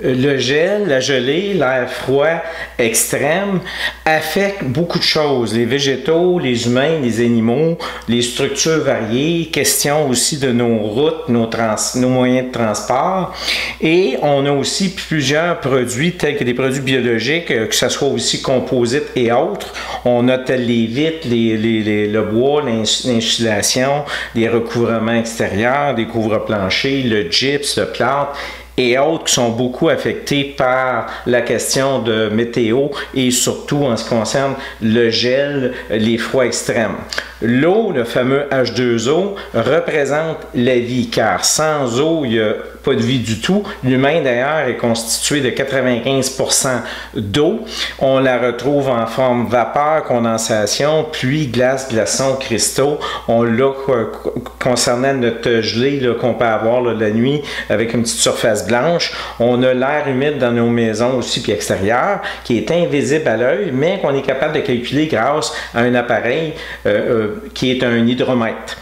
Le gel, la gelée, l'air froid extrême affectent beaucoup de choses. Les végétaux, les humains, les animaux, les structures variées, question aussi de nos routes, nos moyens de transport. Et on a aussi plusieurs produits tels que des produits biologiques, que ce soit aussi composites et autres. On a tels les vitres, le bois, l'insulation, les recouvrements extérieurs, des couvre-planchers, le gypse, le plâtre et autres qui sont beaucoup affectés par la question de météo et surtout en ce qui concerne le gel, les froids extrêmes. L'eau, le fameux H2O, représente la vie car sans eau, il n'y a pas de vie du tout. L'humain d'ailleurs est constitué de 95% d'eau. On la retrouve en forme vapeur, condensation, pluie, glace, glaçons, cristaux. On l'a concernant notre gelée qu'on peut avoir la nuit avec une petite surface blanche. On a l'air humide dans nos maisons aussi puis extérieur qui est invisible à l'œil mais qu'on est capable de calculer grâce à un appareil qui est un hydromètre.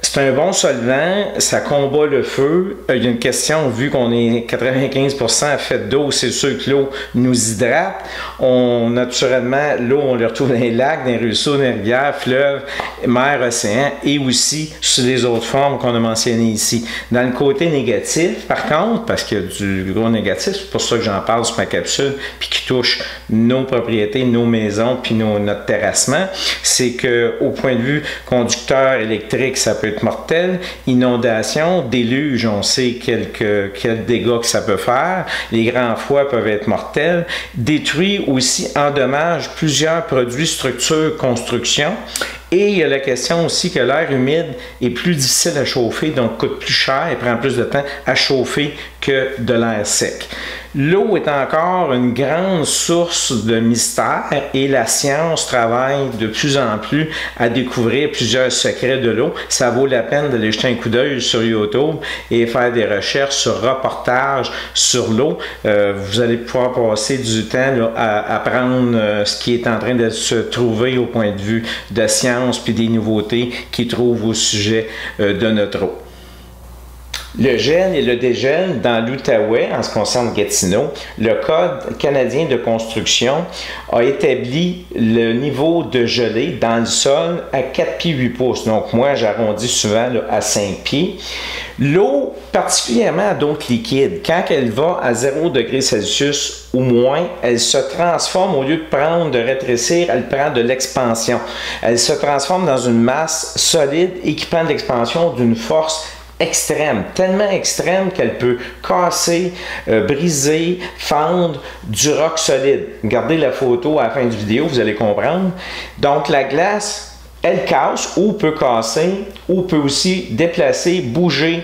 C'est un bon solvant, ça combat le feu. Il y a une question, vu qu'on est 95% fait d'eau, c'est sûr que l'eau nous hydrate. Naturellement, l'eau, on le retrouve dans les lacs, dans les ruisseaux, dans les rivières, fleuves, mers, océans et aussi sur les autres formes qu'on a mentionnées ici. Dans le côté négatif, par contre, parce qu'il y a du gros négatif, c'est pour ça que j'en parle sur ma capsule, puis qui touche nos propriétés, nos maisons, puis notre terrassement, c'est qu'au point de vue conducteur électrique, ça peut être mortel. Inondation, déluge, on sait quels dégâts que ça peut faire. Les grands froids peuvent être mortels. Détruit aussi, endommage plusieurs produits, structures, constructions. Et il y a la question aussi que l'air humide est plus difficile à chauffer, donc coûte plus cher et prend plus de temps à chauffer que de l'air sec. L'eau est encore une grande source de mystère et la science travaille de plus en plus à découvrir plusieurs secrets de l'eau. Ça vaut la peine d'aller jeter un coup d'œil sur YouTube et faire des recherches sur reportages sur l'eau. Vous allez pouvoir passer du temps là, à apprendre ce qui est en train de se trouver au point de vue de science puis des nouveautés qu'ils trouvent au sujet de notre eau. Le gel et le dégel dans l'Outaouais, en ce qui concerne Gatineau, le Code canadien de construction a établi le niveau de gelée dans le sol à 4 pieds 8 pouces. Donc moi, j'arrondis souvent là, à 5 pieds. L'eau, particulièrement à d'autres liquides, quand elle va à 0 degré Celsius ou moins, elle se transforme, au lieu de rétrécir, elle prend de l'expansion. Elle se transforme dans une masse solide et qui prend de l'expansion d'une force extrême, tellement extrême qu'elle peut casser, briser, fendre du roc solide. Regardez la photo à la fin de la vidéo, vous allez comprendre. Donc la glace, elle casse ou peut casser, ou peut aussi déplacer, bouger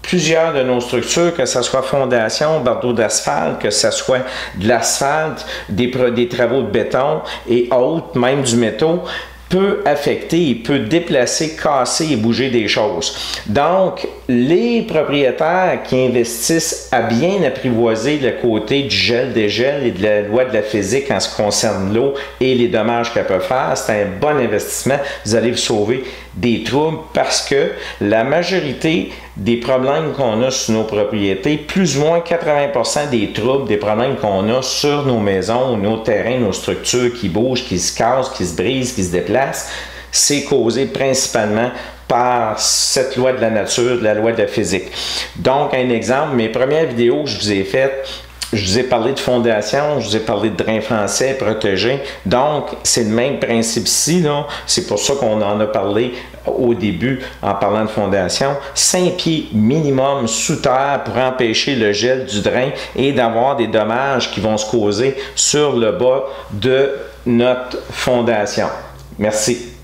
plusieurs de nos structures, que ce soit fondation, bardeaux d'asphalte, que ce soit de l'asphalte, des travaux de béton et autres, même du métaux, peut affecter, peut déplacer, casser et bouger des choses. Donc, les propriétaires qui investissent à bien apprivoiser le côté du gel-dégel et de la loi de la physique en ce qui concerne l'eau et les dommages qu'elle peut faire, c'est un bon investissement. Vous allez vous sauver des troubles parce que la majorité des problèmes qu'on a sur nos propriétés, plus ou moins 80% des troubles, des problèmes qu'on a sur nos maisons, nos terrains, nos structures qui bougent, qui se cassent, qui se brisent, qui se déplacent, c'est causé principalement par cette loi de la nature, la loi de la physique. Donc, un exemple, mes premières vidéos que je vous ai faites, je vous ai parlé de fondation, je vous ai parlé de drain français protégé. Donc, c'est le même principe ici. C'est pour ça qu'on en a parlé au début en parlant de fondation. 5 pieds minimum sous terre pour empêcher le gel du drain et d'avoir des dommages qui vont se causer sur le bas de notre fondation. Merci.